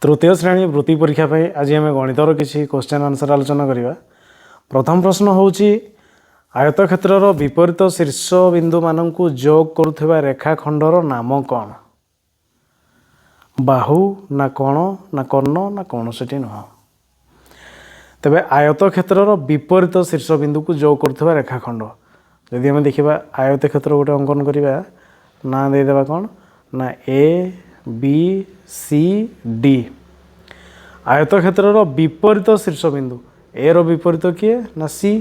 तृतीय श्रेणी वृत्ति परीक्षा आज आम गणितर किसी क्वेश्चन आंसर आलोचना करवा। प्रथम प्रश्न होची आयतक्षेत्र विपरीत शीर्ष बिंदु मानक जोग करुवा रेखाखंडर नाम कौन? बाहु ना कोण ना कर्ण ना कौनसी नुह। तेबे आयतक्षेत्र विपरीत शीर्ष बिंदु को जोग करुवा रेखाखंड जदि आम देखा आयतक्षेत्र गोटे अंकन करवा ना देदेबा कौन ना ए बी सी डी। आयतक्षेत्र विपरीत शीर्ष बिंदु ए रो विपरीत किए ना सी।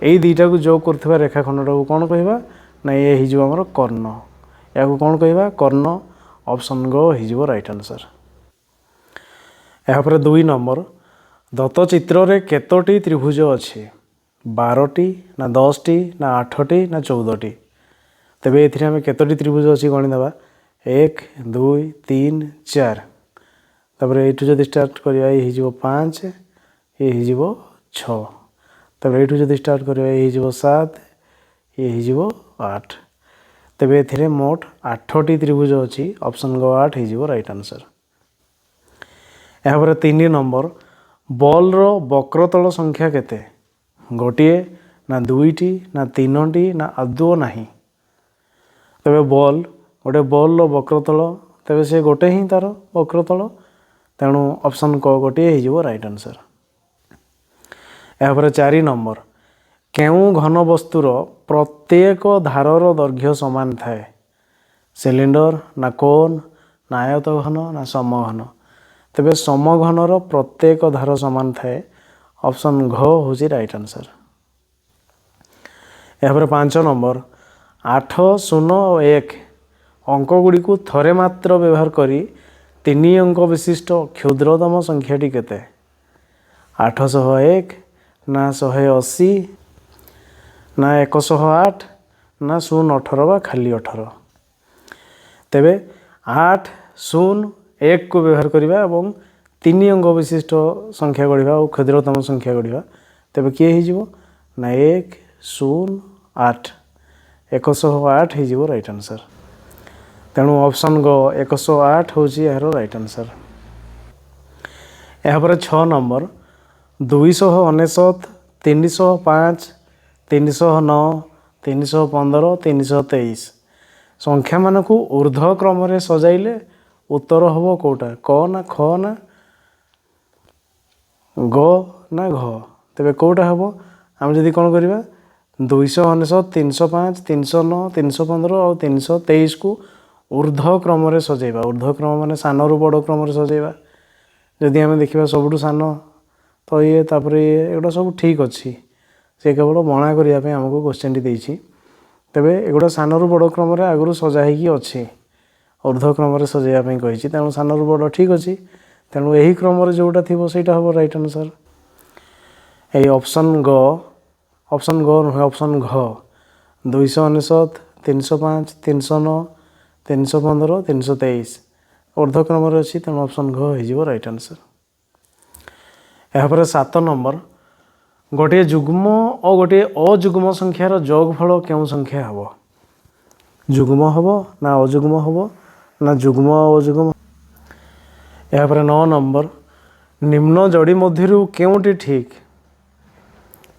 यही दुईटा को जोग करुवा रेखाखंड को कौन कहवा ना ये हो कर्ण। या कौन कहवा कर्ण। ऑप्शन ग हो राइट आंसर। यापर 2 नंबर दत्त चित्र रे केतोटी त्रिभुज अच्छी 12टी ना 10टी ना 8टी ना 14टी। तेबे एथिरे हमें केतोटी त्रिभुज अच्छी गणिदेवा 1 2 3 4। तापर ये जब स्टार्ट करवा ये हो 5 ये हो 6। तापर ये जब स्टार्ट करवा ये हो 7 ये हो 8। तेबे एथिरे मोट 8टी त्रिभुज अच्छी ऑप्शन ग 8 हो राइट आंसर। यापर 3 नंबर बॉल रो वक्रतल संख्या केते? गोटे ना 2टी ना 3टी ना आदौ नहीं। तेबे बॉल गोटे बॉल रो वक्रतल तेबे से गोटे ही तार वक्रतल तेणु ऑप्शन क गोटे हो राइट आंसर। यापर 4 नंबर केउ घन वस्तुर प्रत्येक धारर दैर्घ्य समान थाए? सिलिंडर ना कोन ना आयत घन ना समघन। तेबे समघनर प्रत्येक धार समान थाए ऑप्शन घ हूँ राइट आंसर। यापर 5 नंबर 8 0 और 1 अंक गुड़ी को थरे मात्र व्यवहार करी 3 अंक विशिष्ट क्षुद्रतम संख्याटी केते? 801 ना 180 ना 108 ना 018 बा खाली 18। तेबे 8 0 1 को व्यवहार करवा और 3 अंक विशिष्ट संख्या गढ़ा और क्षुद्रतम संख्या गढ़ा तेबे किए हो ना 1 0 8 108 हो राइट आंसर। तेणु ऑप्शन ग 108 हूँ यार राइट आंसर। यापर 6 नंबर 299 305 309 315 323 संख्या मान को ऊर्ध्व क्रम रे सजाइले उत्तर हम कौटा क ना ख ना ग ना घ। तेबे कौटा हम आम जदि कौन करवा 299 305 309 315 और 323 को ऊर्ध्व क्रम रे सजाइबा। ऊर्ध्व क्रम माने सान रु बड़ क्रम रे सजाइबा। जदि आम देखा सबुठ सान तो ये तापर ये एगुड़ा सब ठीक अच्छी से केवल मना करने आमको क्वेश्चन टी देछि। तेबे एगुड़ा सान रु बड़ क्रम रे आगु सजा होगी अच्छी ऊर्ध्व क्रम रे सजाइबा कही तेणु सान रु बड़ ठीक अच्छी तेणु यही क्रम रे जोटा थी सहीटा हम राइट आंसर। यही ऑप्शन ग नुहे ऑप्शन घ 299 305 309 315 323 ऊर्ध्व क्रम रे अच्छी तेणु ऑप्शन घ हो राइट आंसर। यापर 7 नंबर गोटे जुग्म और गोटे अजुग्म संख्यार जोगफल क्यों संख्या हम? जुग्म हम ना अजुग्म हम ना जुग्म अजुग्म। यापर 9 नंबर निम्न जोड़ी मध्य क्योंटी ठीक?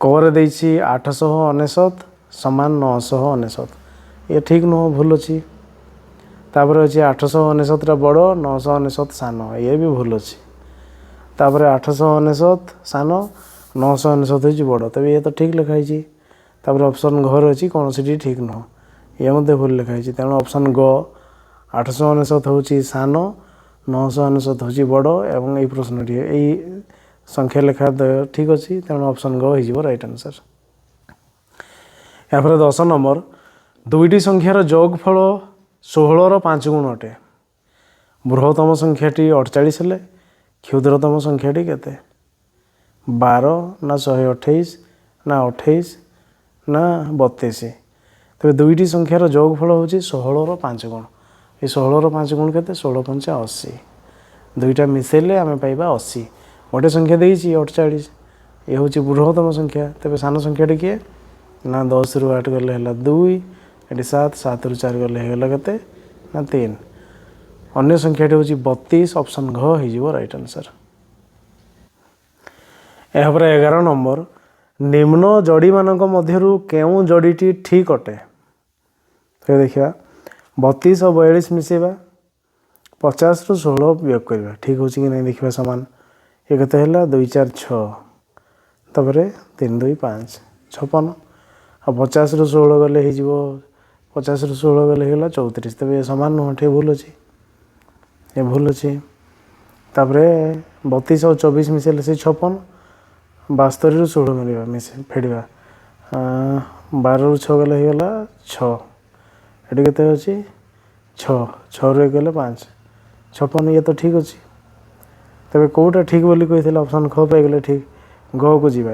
क देछि 899 समान 999 ये ठीक नुह भूल अच्छी। तापर अच्छे 899 बड़ 999 सान ये भी भूल अच्छी। तापर 899 सान 999 बड़ तबे ये तो ठीक लिखाई। तापर ऑप्शन घर अच्छी कौन सी ठीक नुह ये मत भूल लिखाई तेणु ऑप्शन ग 899 हूँ सान 999 हूँ बड़ एवं यही प्रश्नटी यही संख्या लेखा ठीक अच्छी तेणु ऑप्शन ग हो राइट आंसर। यापर 10 नंबर दुईटी संख्यार जोगफल 16 5 गुण अटे। बृहत्तम संख्याटी 48 हेले क्षुद्रतम संख्याटी केते? 12 ना 128 ना 28 ना 32। तेरे दुईटी संख्यार जोगफल हूँ 16 5 गुण। ये 16 5 गुण के 16 5 80 दुईटा मिसेले आम पाइबा 80। गोटे संख्या देती 48 ये हूँ बृहत्तम संख्या। तेरे सान संख्याटी किए ना 10 रु 8 गले 2 ये 7 7 रु 4 गले के ना 3 अन्य संख्याटी हूँ 32 ऑप्शन घ हो राइट आंसर। यहाँ 11 नंबर निम्न जोड़ी मानक मध्यरु केउं जोड़ीटी ठीक अटे तो देखिए 32 और 42 मिसेबा 50 रु 16 वियोग करवा ठीक हो कि नहीं देखिए सामान ये केते हैला 2 4 6 तबरे 3 2 5 56 और 50 रु 16 गले ही जीवो 50 रु 16 गले होला 34 तबे ये समान नुह ठीक भूल अछि ये भूल अछि तबरे 32 और 24 मिसेले से 56 72 रु 16 मिलवा मिसे फेडवा 12 रु 6 गले ही होला 6 एटी केते अछि 6 6 रु गले 5 56 ये तो ठीक अच्छे तेरे कौटा ठीक बोली कही ऑप्शन ख पाई गले ठीक ग को जीवा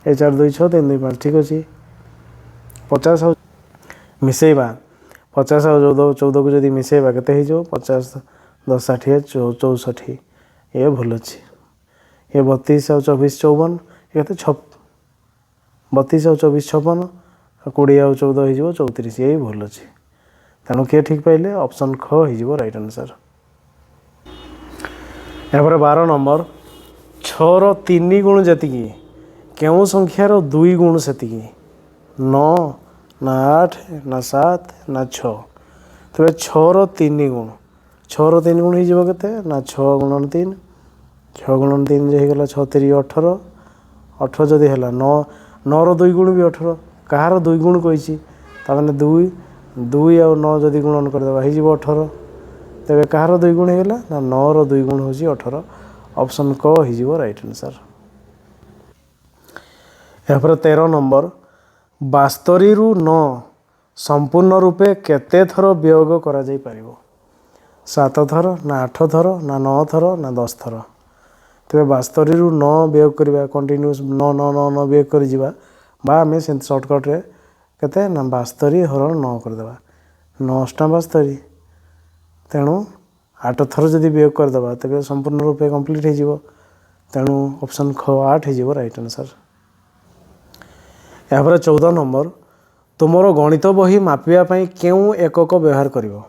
ए 4 2 6 3 2 5 ठीक अच्छे 50 मिसेबा 50 और 14 को जब मिसेबा के 50 10 60 64 ये भूल अच्छे ये 32 और 24 54 ये 32 और 24 56 20 और 14 हो 34 यही भूल अच्छे तेणु किए ठीक पाइले ऑप्शन ख हो राइट आंसर। यहाँ 12 नंबर 6 रो 3 गुण जी क्यों संख्यार 2 गुण से 9 ना 8 ना 7 ना 6 तेरे 6 रो 3 गुण 6 रो 3 गुण हो ना 6 गुणन 3 6 गुणन 3 जो होगा 6 3 18 18 जदि है 9 9 रो 2 गुण भी 18 कହାର 2 गुण कही ताने 2 2 और 9 जदि गुणन करदे हो 18 तेरे कହାର 2 गुण होगा ना 9 रो 2 गुण हूँ 18 ऑप्शन क हो राइट आंसर। यहाँ 13 नंबर 72 रु 9 संपूर्ण रूपे केते थर वियोग करा जाई परिबो 7 थर ना 8 थर ना 9 थर ना 10 थर तेरे 72 रु 9 वियोग करवा कंटिन्यूस 9 9 9 9 वियोग कर जिबा बा आमे शॉर्टकट रे केते ना 72 हरण 9 करदेबा 9 72 तेणु 8 थर जदि वियोग करदे तेरे संपूर्ण रूपे कंप्लीट हो तेणु ऑप्शन ख 8 हो राइट आंसर। यहाँ 14 नंबर तुमर गणित बही मापिया क्यों एकक व्यवहार करिवो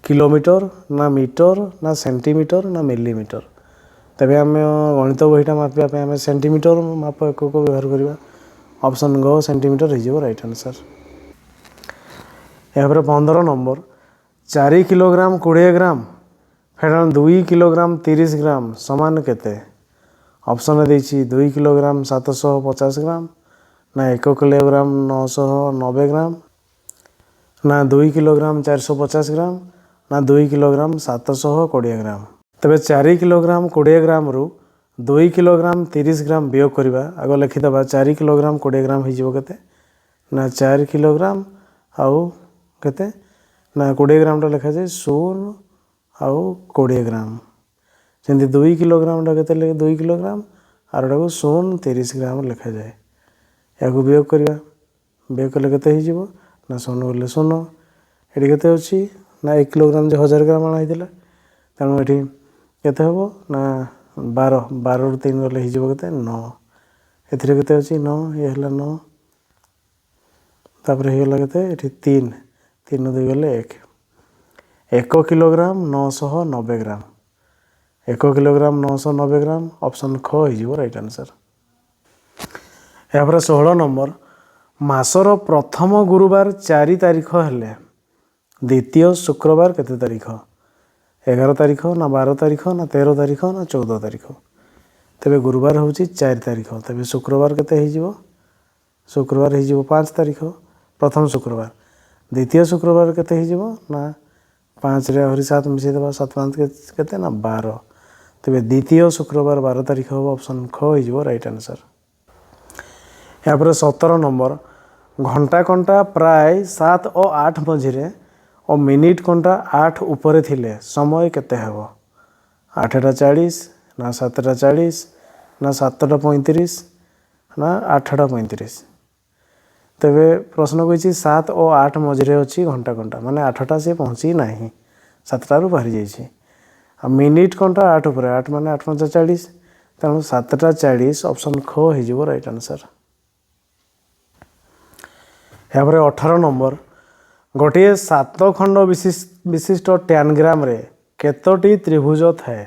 किलोमीटर ना मीटर ना सेंटीमीटर ना मिलीमीटर तेरे आम गणित बहीटा मापिया आम सेंटीमीटर माप एकक व्यवहार करवा ऑप्शन ग सेंटीमीटर हो राइट आंसर। यहाँ 15 नंबर 4 किलोग्राम 20 ग्राम फेर 2 किलोग्राम 30 ग्राम समान केते ऑप्शन देछि 2 किलोग्राम 750 ग्राम ना 1 किलोग्राम 990 ग्राम ना 2 किलोग्राम 450 ग्राम ना 2 किलोग्राम 720 ग्राम तबे 4 किलोग्राम 20 ग्राम रु 2 किलोग्राम 30 ग्राम वियोग करवा आग लिखिदबा 4 किलोग्राम 20 ग्राम हो केते ना 4 किलोग्राम आउ केते ना 20 ग्राम टा लिखा जाए 16 आउ 20 ग्राम जमी 2 किलोग्राम टा के 2 किलोग्राम आर को 16 30 ग्राम लिखा जाए या वियोग करवा वियोग कले के ना 16 बोले 16 ये के ना 1 किलोग्राम जो 1000 ग्राम आना होता तेणु ये केते हम ना 12 12 रु 3 गले हो के 9 ए 9 ये 9 तापर होगा के 3 3 2 गले 1 किलोग्राम 990 ग्राम 1 किलोग्राम 990 ग्राम ऑप्शन ख हो राइट आंसर। यहाँ 16 नंबर मासर प्रथम गुरुवार 4 तारीख हेले द्वितीय शुक्रवार केते तारीख 11 तारीख ना 12 तारीख ना 13 तारीख ना 14 तारीख तेरे गुरुवार हूँ 4 तारीख तेरे शुक्रवार केते हो शुक्रवार हो 5 तारीख प्रथम शुक्रवार द्वितीय शुक्रवार केते हो ना 5 रे आहरी 7 मिसे देबा 7 5 केते ना 12 तेरे द्वितीय शुक्रवार 12 तारीख हो ऑप्शन ख हो राइट आंसर। यहाँ 17 नंबर घंटा कंटा प्राय 7 और 8 मझिरे और मिनिट कंटा 8 उपरे थिले समय केते हेबो 8टा 40 ना 7टा 40 ना 7टा 35 ना 8टा 35 तेरे प्रश्न कही 7 और 8 मझिरे अच्छी घंटा कंटा माने 8टा से पहुँची ना 7टारू बाहरी जाइए आ मिनिट कंटा 8 उपरे 8 माने 8 5 40 तेणु 7टा 40 ऑप्शन ख हो राइट आंसर। यहाँ 18 नंबर गोटे 7 खंड विशिष्ट टैनग्राम रे केतोटी त्रिभुज थाए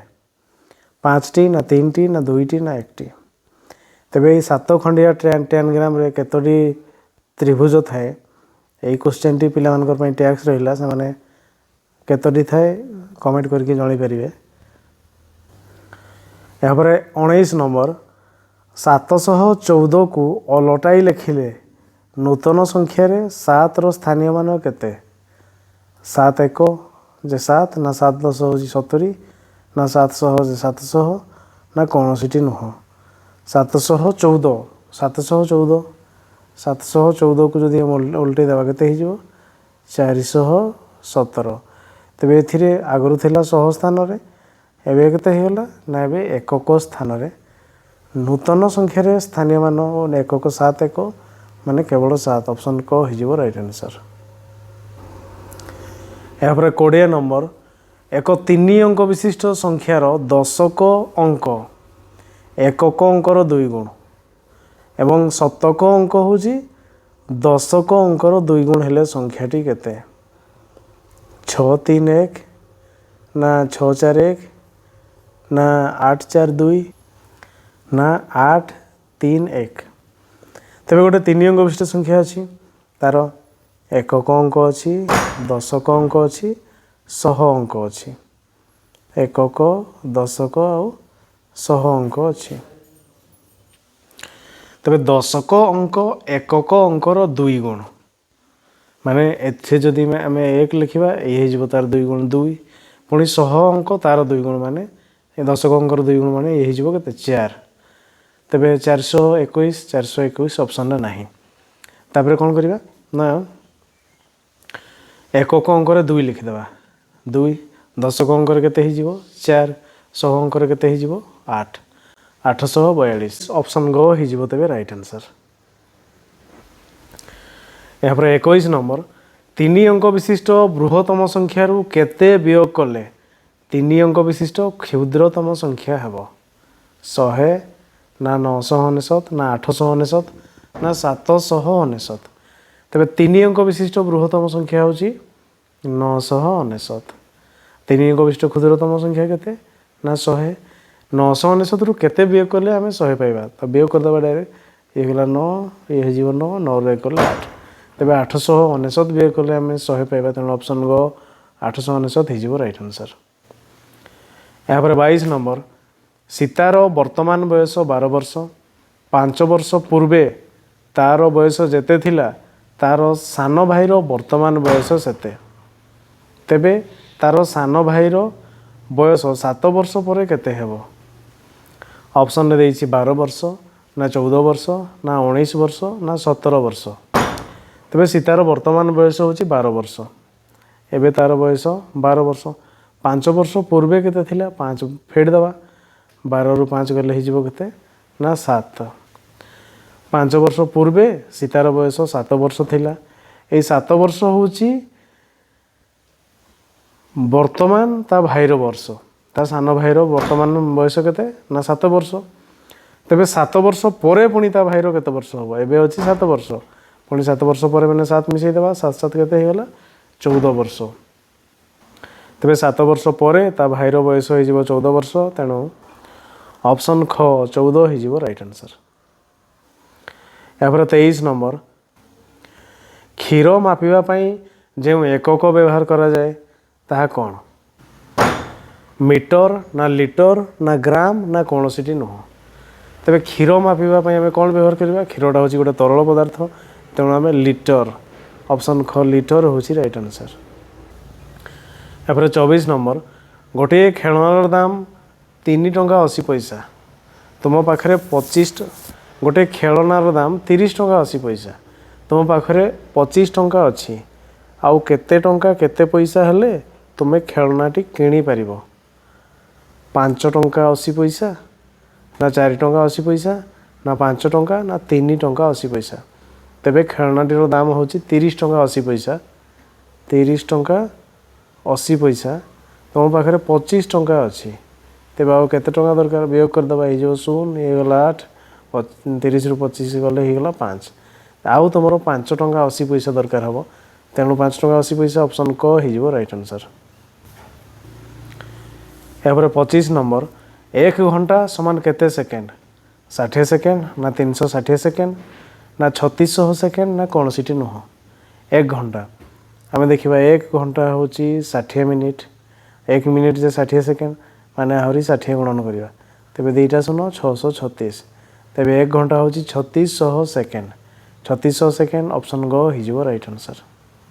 5टी ना 3टी ना 2टी ना 1टी तेबे 7 खंडिया टैनग्राम रे केतोटी त्रिभुज थाए यही क्वेश्चन टी पिला मानकर पई टैक्स रहिला से माने केतोटी थाए कमेंट करके जणाई परिबे। यहाँ पर 19 नंबर 714 को अलटाई लिखिले नूतन संख्या रे 7 रो स्थानीय मान केते 7 1 जे 7 ना 7 10 होची 70 ना 700 जे 700 ना कोनोसीटी नुह 714 को जदि उल्टे देवा केते ही जो 417 तेबे एथिरे आगरु थिला 100 स्थान रे एबे केते हेला ना एबे एकक स्थान रे नूतन संख्या रे स्थानीय मान एकक 7 1 माने केवल 7 ऑप्शन क हिजिबो राइट आंसर। यहाँ पर 20 नंबर एक 3 अंक विशिष्ट संख्यार दशक अंक एकक अंकर 2 गुण एवं शतक अंक होची दशक अंकर 2 गुण हेले संख्याटी केते 631 ना 641 ना 842 ना 831 तेबे गोटे 3 अंक विशिष्ट संख्या अछि तार एकक अंक अछि दशक अंक अछि सह अंक अछि एकक दशक और सह अंक अछि तेबे दशक अंक एकक अंकर 2 गुण माने एथे जदि आमे 1 लिखिबा ए हिजबो तार 2 गुण 2 पुणी सह अंक तार 2 गुण माने दशक अंकर 2 गुण माने ए हिजबो केते 4 तेबे 421 ऑप्शन नाही तापर कोन करिबा ना एकक अंकर 2 लिखि देबा 2 दशक अंकर केते हिजबो 4 सह अंकर केते हिजबो 8 842 ऑप्शन ग हिजबो तेबे राइट आंसर। यहाँ पर 21 नंबर 3 अंक विशिष्ट बृहत्तम संख्या रु केते वियोग कले 3 अंक विशिष्ट क्षुद्रतम संख्या हेबो 100 ना 999 ना 899 ना 799 तेबे 3 अंक विशिष्ट बृहत्तम संख्या होची 999 3 अंक विशिष्ट क्षुद्रतम संख्या केते ना 100 999 रु केते वियोग करले आमे 100 पाइबा तो वियोग कर दबा डायरेक्ट ये गला 9 ये हिजिबो 9 9 रे करले 8 तेबे 899 वियोग करले आमे 100 पाइबा तेणु ऑप्शन ग 899 हिजिबो राइट आंसर। यहाँ पर 22 नंबर सीतार वर्तमान बयस 12 वर्ष 5 वर्ष पूर्वे तार बयस जेते थिला तार सान भाईर वर्तमान बयस सेते तेबे तार सान भाईर बयस 7 वर्ष पर केते हेबो ऑप्शन ने देछि 12 वर्ष ना 14 वर्ष ना 19 वर्ष ना 17 वर्ष तेबे सीतार वर्तमान बयस होछि 12 वर्ष एबे तार बयस 12 वर्ष 5 वर्ष पूर्वे केते थिला 5 फेड दबा 12 रु 5 गले हिजिबो केते ना 7 5 वर्ष पूर्वे सीतार बयस 7 वर्ष थिला ए 7 वर्ष होछि वर्तमान ता भाईर वर्ष ता सान भाईर वर्तमान बयस केते ना 7 वर्ष तेबे 7 वर्ष परे पुणी ता भाईर केते वर्ष हो एबे अछि 7 वर्ष पुणी 7 वर्ष परे माने 7 मिसै देबा 7 7 केते हे गेला 14 वर्ष तेबे 7 वर्ष परे ता भाईर बयस हो जिवो 14 वर्ष तेणु ऑप्शन ख 14 ही जीवो राइट आंसर। यहाँ पर 23 नंबर क्षीर मापिबा पई जे एकक व्यवहार करा जाए ताहा कोन मीटर ना लिटर ना ग्राम ना कोनोसीटी नुह तेबे क्षीर मापिबा पई हमें कोन व्यवहार करबा क्षीरटा होची गोटे तरल पदार्थ तेणु हमें लिटर ऑप्शन ख लिटर होची राइट आंसर। यहाँ पर 24 नंबर गोटे खेलनार दाम 3 टंका 80 पैसा तुम पाखरे 25 गोटे खेलनार दाम 30 टंका 80 पैसा तुम पाखरे 25 टंका अच्छी आउ केते टंका केते पैसा हेले तुमे खेलनाटी किणी पारिबो 5 टंका 80 पैसा ना 4 टंका 80 पैसा ना 5 टंका ना 3 टंका 80 पैसा तेबे खेलनाटीर दाम होची 30 टंका 80 पैसा 30 टंका 80 पैसा तुम पाखरे 25 टंका अच्छी तेबे आउ केते टंका दरकार वियोग कर दबा जो 0 ये गला 8 30 रु 25 गले ही गला 5 आउ तुमरो 5 टंका 80 पैसा दरकार हबो तेणु 5 टका 80 पैसा ऑप्शन क हो राइट आंसर। यापर 25 नंबर 1 घंटा समान केते सेकेंड 60 सेकेंड ना 360 सेकेंड ना 3600 सेकेंड ना कौन सी नुह। 1 घंटा आम देखा 1 घंटा हूँ 60 मिनिट 1 मिनिट जे 60 सेकेंड माने आहरी 60 गुणन करवा तेरे दुईटा शून 636 तेरे 1 घंटा हूँ 3600 सेकेंड 3600 सेकेंड ऑप्शन ग हो राइट आंसर।